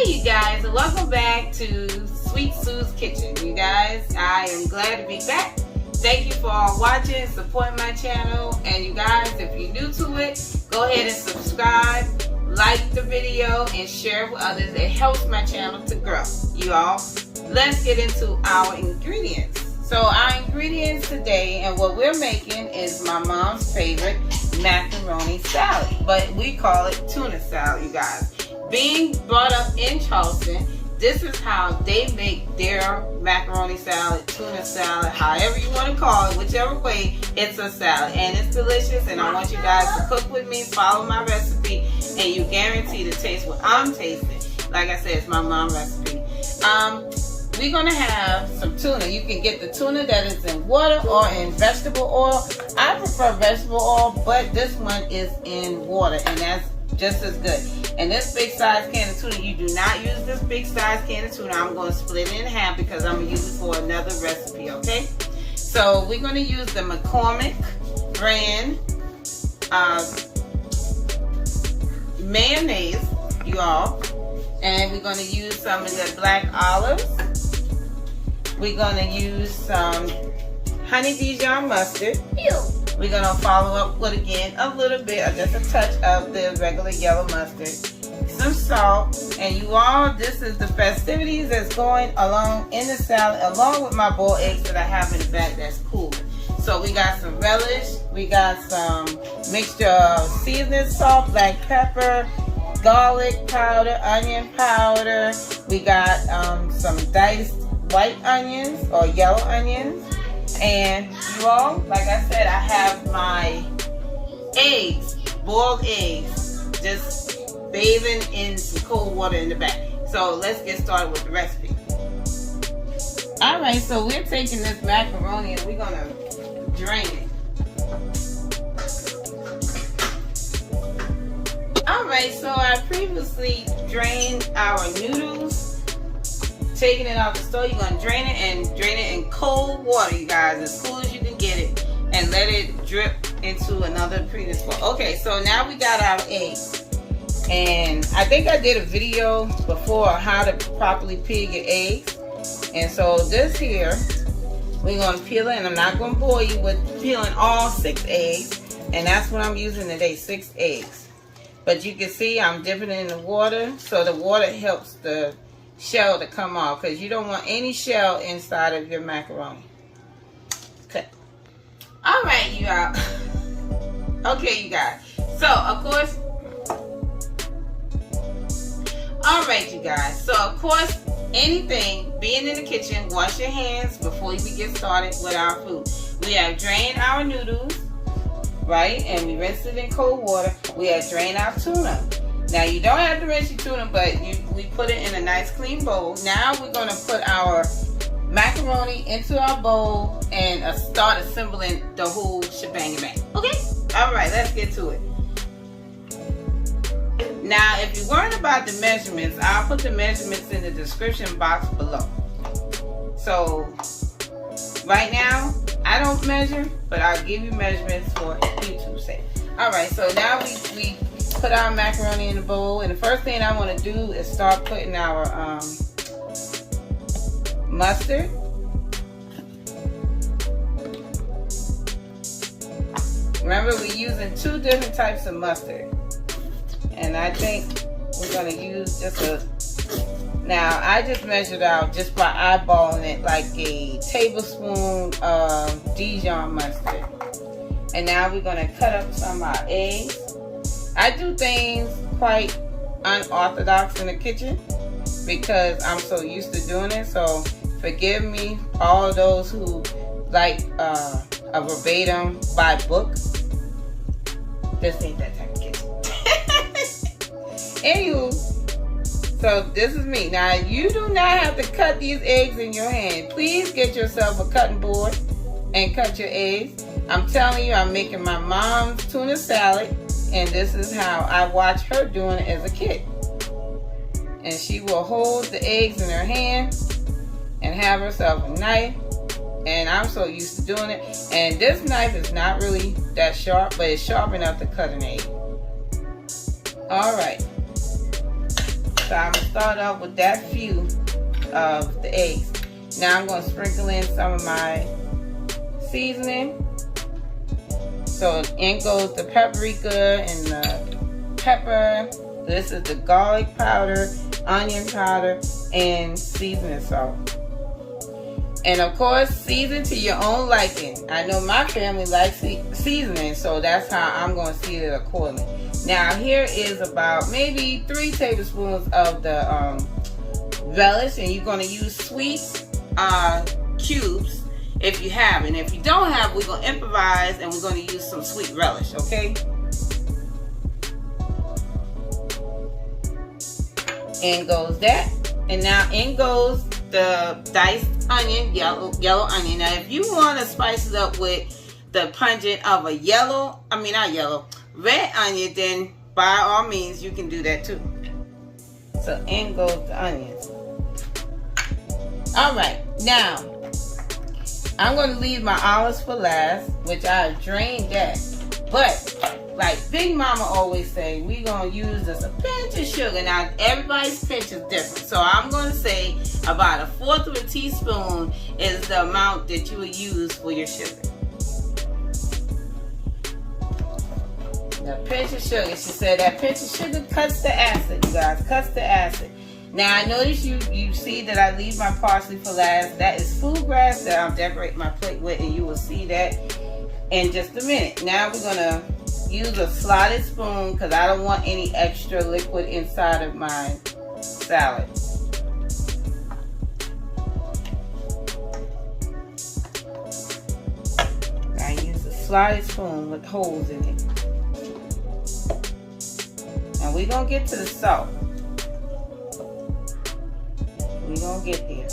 Hey you guys, and welcome back to Sweet Sue's Kitchen. You guys, I am glad to be back. Thank you for all watching, supporting my channel, and you guys, if you're new to it, go ahead and subscribe, like the video, and share with others. It helps my channel to grow. You all, let's get into our ingredients. So our ingredients today, and what we're making, is my mom's favorite macaroni salad, but we call it tuna salad, you guys. Being brought up in Charleston, this is how they make their macaroni salad, tuna salad, however you want to call it, whichever way, it's a salad. And it's delicious, and I want you guys to cook with me, follow my recipe, and you guarantee to taste what I'm tasting. Like I said, it's my mom's recipe. We're going to have some tuna. You can get the tuna that is in water or in vegetable oil. I prefer vegetable oil, but this one is in water, and that's just as good. And this big size can of tuna, you do not use this big size can of tuna. I'm going to split it in half because I'm going to use it for another recipe, okay? So we're going to use the Maccormick brand mayonnaise, you all. And we're going to use some of the black olives. We're going to use some honey Dijon mustard. Ew. We're going to follow up with, again, a little bit, or just a touch of the regular yellow mustard. Some salt. And you all, this is the festivities that's going along in the salad, along with my boiled eggs that I have in the back that's cool. So we got some relish. We got some mixture of seasoning salt, black pepper, garlic powder, onion powder. We got some diced white onions or yellow onions. And you all, like I said, I have my eggs, boiled eggs, just bathing in some cold water in the back. So let's get started with the recipe. Alright, so we're taking this macaroni and we're going to drain it. Alright, so I previously drained our noodles. Taking it off the stove, you're going to drain it and drain it in cold water, you guys, as cool as you can get it, and let it drip into another previous bowl. Okay, so now we got our eggs, and I think I did a video before on how to properly peel your eggs. And so this here, we're going to peel it, and I'm not going to bore you with peeling all 6 eggs, and that's what I'm using today, 6 eggs. But you can see I'm dipping it in the water, so the water helps the shell to come off, because you don't want any shell inside of your macaroni. Okay. Alright, you all. Okay, you guys. So, of course. Alright, you guys. So, of course, anything, being in the kitchen, wash your hands before we get started with our food. We have drained our noodles, right? And we rinsed it in cold water. We have drained our tuna. Now, you don't have to rinse your tuna, but we put it in a nice clean bowl. Now we're going to put our macaroni into our bowl and start assembling the whole shebang bang. Okay? Alright, let's get to it. Now, if you're worried about the measurements, I'll put the measurements in the description box below. So, right now, I don't measure, but I'll give you measurements for YouTube's sake. Alright, so now we put our macaroni in the bowl, and the first thing I want to do is start putting our mustard. Remember, we're using 2 different types of mustard, and I think we're going to use just a, now I just measured out just by eyeballing it, like a tablespoon of Dijon mustard. And now we're going to cut up some of our eggs. I do things quite unorthodox in the kitchen because I'm so used to doing it. So forgive me, all those who like a verbatim by book. This ain't that type of kitchen. Anywho, so this is me. Now, you do not have to cut these eggs in your hand. Please get yourself a cutting board and cut your eggs. I'm telling you, I'm making my mom's tuna salad. And this is how I watched her doing it as a kid. And she will hold the eggs in her hand and have herself a knife. And I'm so used to doing it. And this knife is not really that sharp, but it's sharp enough to cut an egg. Alright. So I'm gonna start off with that few of the eggs. Now I'm gonna sprinkle in some of my seasoning. So in goes the paprika and the pepper. This is the garlic powder, onion powder, and seasoning salt. And of course, season to your own liking. I know my family likes seasoning, so that's how I'm going to season it accordingly. Now here is about maybe 3 tablespoons of the relish, and you're going to use sweet cubes if you have. And if you don't have, we're going to improvise and we're going to use some sweet relish, okay? In goes that. And now in goes the diced onion, yellow onion. Now if you want to spice it up with the pungent of a red onion, then by all means you can do that too. So in goes the onions. Alright, now I'm going to leave my olives for last, which I drained that. But like Big Mama always say, we're going to use just a pinch of sugar. Now, everybody's pinch is different. So I'm going to say about 1/4 of a teaspoon is the amount that you would use for your sugar. Now, pinch of sugar. She said that pinch of sugar cuts the acid, you guys. Cuts the acid. Now, I notice you see that I leave my parsley for last. That is food grass that I'll decorate my plate with, and you will see that in just a minute. Now, we're going to use a slotted spoon because I don't want any extra liquid inside of my salad. I use a slotted spoon with holes in it. Now we're going to get to the salt. We're going to get there.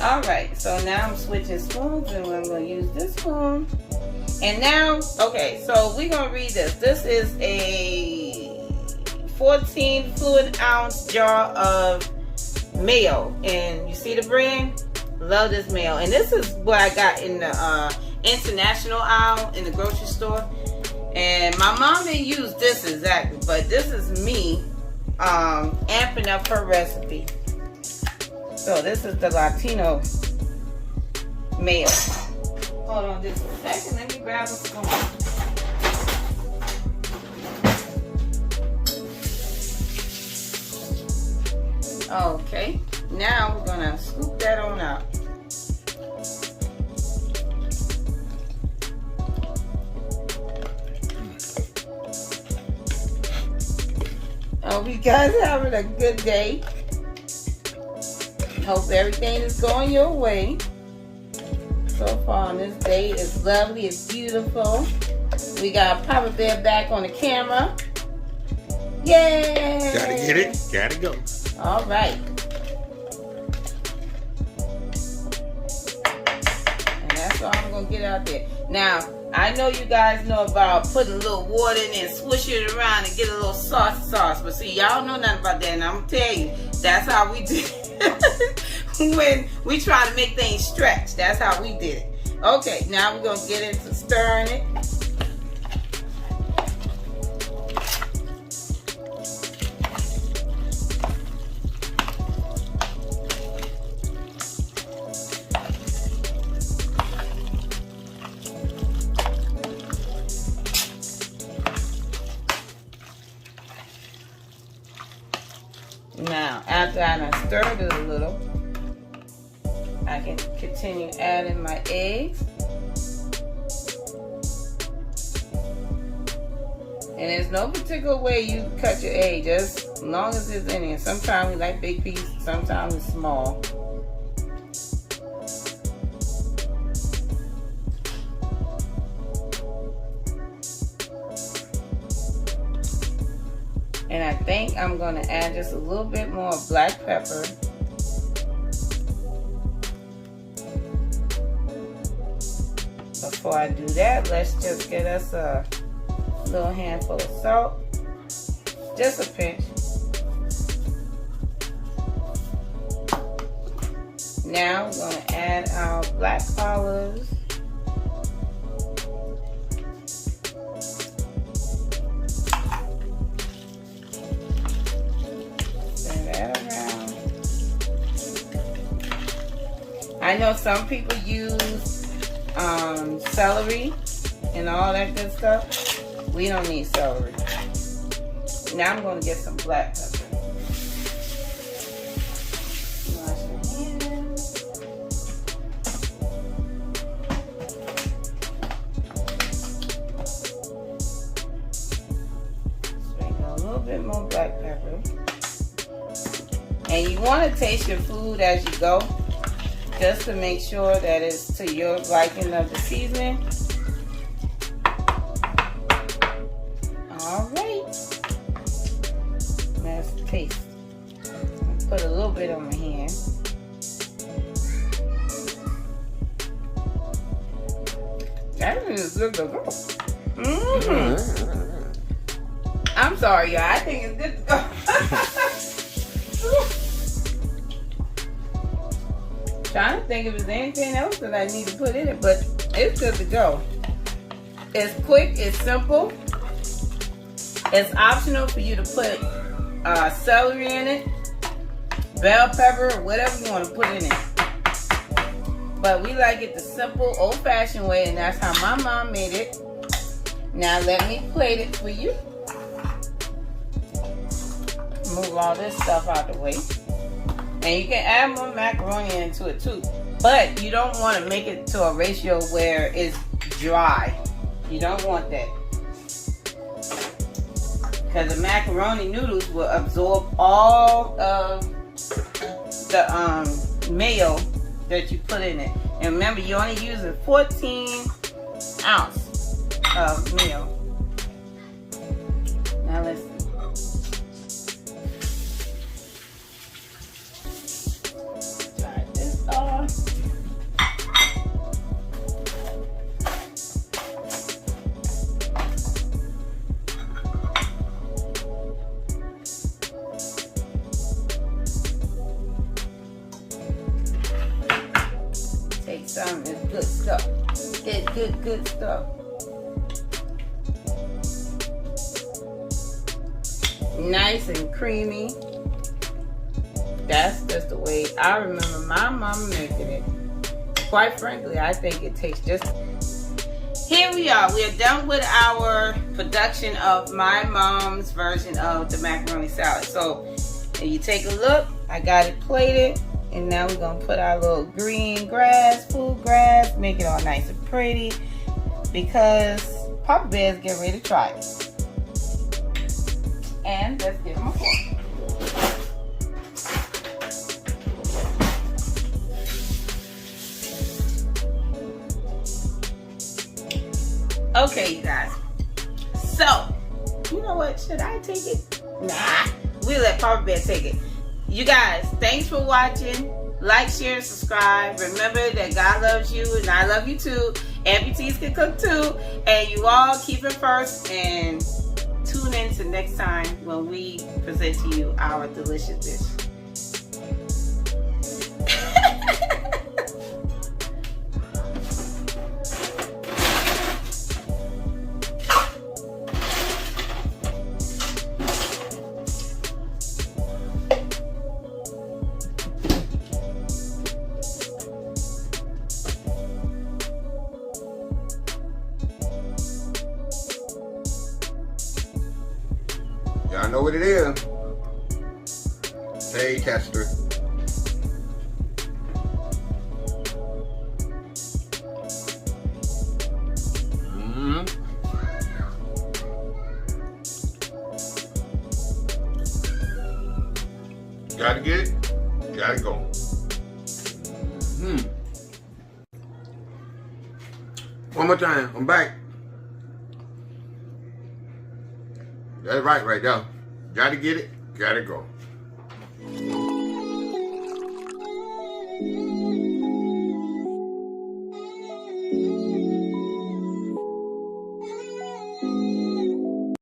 Alright, so now I'm switching spoons and I'm going to use this spoon. And now, okay, so we're going to read this. This is a 14 fluid ounce jar of mayo. And you see the brand? Love this mayo. And this is what I got in the international aisle in the grocery store. And my mom didn't use this exactly, but this is me amping up her recipe. So this is the Latino mayo. Hold on just a second. Let me grab a spoon. Okay. Now we're going to scoop that on out. Hope you guys are having a good day. Hope everything is going your way. So far on this day is lovely, it's beautiful. We got Papa Bear back on the camera. Yay! Gotta get it, gotta go. All right. And that's all I'm gonna get out there. Now, I know you guys know about putting a little water in there and swish it around and get a little sauce. But see, y'all know nothing about that, and I'm gonna tell you, that's how we do it. When we try to make things stretch, that's how we did it. Okay, now we're gonna get into stirring it. Now, after I stirred it a little, I can continue adding my eggs. And there's no particular way you cut your egg, just as long as it's in there. Sometimes we like big pieces, sometimes it's small. And I think I'm going to add just a little bit more black pepper. Before I do that, let's just get us a little handful of salt. Just a pinch. Now we're going to add our black olives. I know some people use celery and all that good stuff. We don't need celery. Now I'm going to get some black pepper. Wash your hands. Sprinkle a little bit more black pepper. And you want to taste your food as you go, just to make sure that it's to your liking of the seasoning. All right. Let's taste. Put a little bit on my hand. That is good to go. I'm sorry, y'all. I think it's good to go. Trying to think if there's anything else that I need to put in it, but it's good to go. It's quick, it's simple. It's optional for you to put celery in it, bell pepper, whatever you want to put in it. But we like it the simple, old-fashioned way, and that's how my mom made it. Now let me plate it for you. Move all this stuff out the way. And you can add more macaroni into it too. But you don't want to make it to a ratio where it's dry. You don't want that. Because the macaroni noodles will absorb all of the mayo that you put in it. And remember, you're only using 14 ounce of mayo. Now let's see. Try this off. Take some of this good stuff. Good stuff. Nice and creamy. That's just the way I remember my mama making it. Quite frankly, I think it tastes just... Here we are. We are done with our production of my mom's version of the macaroni salad. So, if you take a look, I got it plated. And now we're going to put our little green grass, food grass, make it all nice and pretty. Because Papa Bear's getting ready to try it. And let's give him a fork. Okay, you guys. So, you know what? Should I take it? Nah. We'll let Papa Bear take it. You guys, thanks for watching. Like, share, subscribe. Remember that God loves you and I love you too. Amputees can cook too. And you all keep it first and tune in to next time when we present to you our delicious dish. Y'all know what it is. Hey, tester. Gotta get it. Gotta go. One more time. I'm back. That's right there. Gotta get it, gotta go.